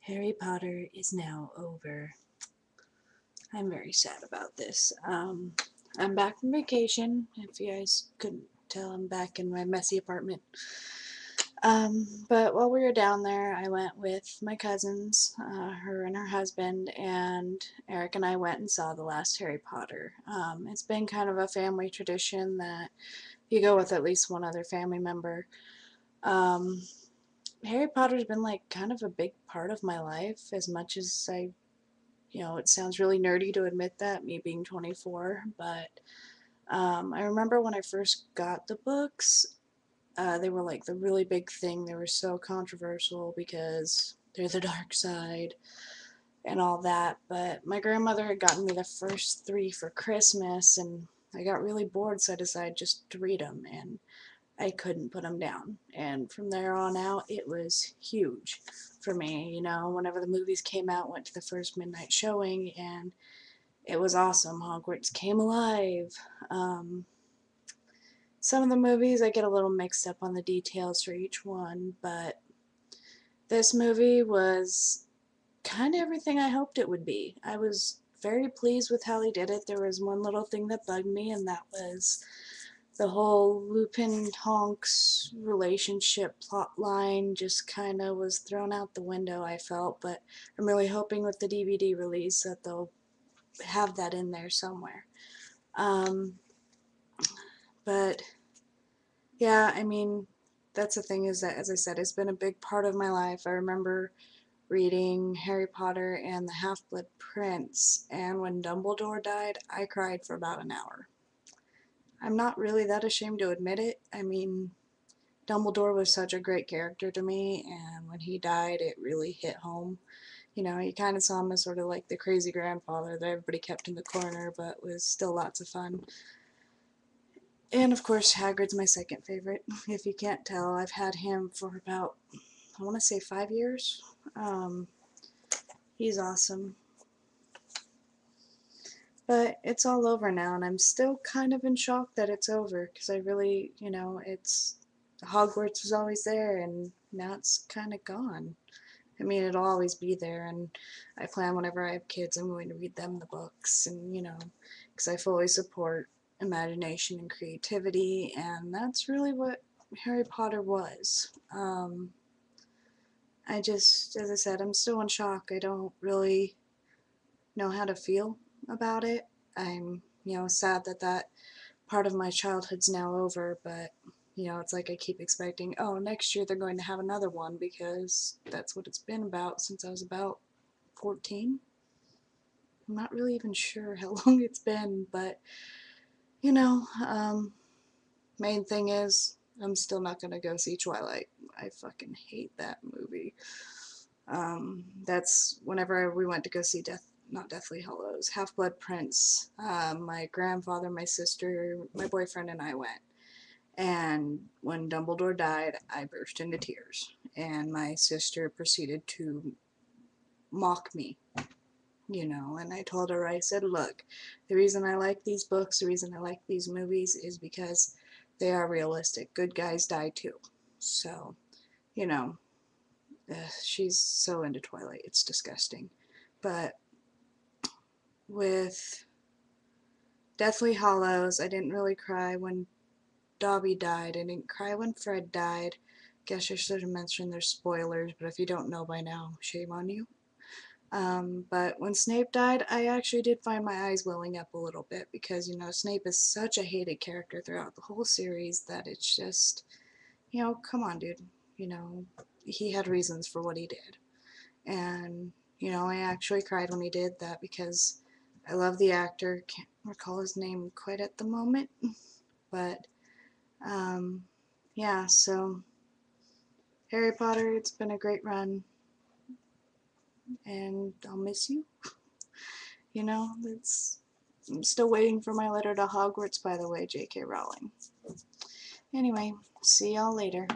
Harry Potter is now over. I'm very sad about this. I'm back from vacation. If you guys couldn't tell, I'm back in my messy apartment. But while we were down there, I went with my cousins, her and her husband, and Eric and I went and saw the last Harry Potter. It's been kind of a family tradition that you go with at least one other family member. Um, Harry Potter's been like kind of a big part of my life, as much as it sounds really nerdy to admit that, me being 24, but I remember when I first got the books, they were like the really big thing. They were so controversial because they're the dark side and all that, but my grandmother had gotten me the first three for Christmas, and I got really bored, so I decided just to read them, and I couldn't put them down. And from there on out, it was huge for me. Whenever the movies came out, went to the first midnight showing, and it was awesome. Hogwarts came alive. Um, some of the movies, I get a little mixed up on the details for each one, but this movie was kind of everything I hoped it would be. I was very pleased with how they did it. There was one little thing that bugged me, and that was the whole Lupin Tonks relationship plot line just kind of was thrown out the window, I felt, but I'm really hoping with the DVD release that they'll have that in there somewhere. Um, but yeah, I mean, that's the thing, is that, as I said, it's been a big part of my life. I remember reading Harry Potter and the Half-Blood Prince, and when Dumbledore died, I cried for about an hour. I'm not really that ashamed to admit it. I mean, Dumbledore was such a great character to me, and when he died, it really hit home. You kind of saw him as sort of like the crazy grandfather that everybody kept in the corner, but was still lots of fun. And of course, Hagrid's my second favorite. If you can't tell, I've had him for about, I want to say 5 years. Um, he's awesome. But it's all over now, and I'm still kind of in shock that it's over, because I really, it's Hogwarts was always there, and now it's kind of gone. I mean, it'll always be there, and I plan whenever I have kids, I'm going to read them the books, and, because I fully support imagination and creativity, and that's really what Harry Potter was. I just, as I said, I'm still in shock. I don't really know how to feel about it. I'm, sad that that part of my childhood's now over, but it's like I keep expecting, oh, next year they're going to have another one, because that's what it's been about since I was about 14. I'm not really even sure how long it's been, but you know, um, main thing is I'm still not gonna go see Twilight. I fucking hate that movie. That's whenever we went to go see not Deathly Hallows, Half-Blood Prince. My grandfather, my sister, my boyfriend, and I went. And when Dumbledore died, I burst into tears. And my sister proceeded to mock me, and I told her, I said, look, the reason I like these books, the reason I like these movies is because they are realistic. Good guys die too. So, you know, she's so into Twilight, it's disgusting. But with Deathly Hollows, I didn't really cry when Dobby died. I didn't cry when Fred died. Guess I should have mentioned there's spoilers, but if you don't know by now, shame on you. But when Snape died, I actually did find my eyes welling up a little bit, because, Snape is such a hated character throughout the whole series that it's just, come on, dude. You know, he had reasons for what he did. And, I actually cried when he did that, because I love the actor. Can't recall his name quite at the moment. But, yeah, so Harry Potter, it's been a great run, and I'll miss you. It's I'm still waiting for my letter to Hogwarts, by the way, J.K. Rowling. Anyway, see y'all later.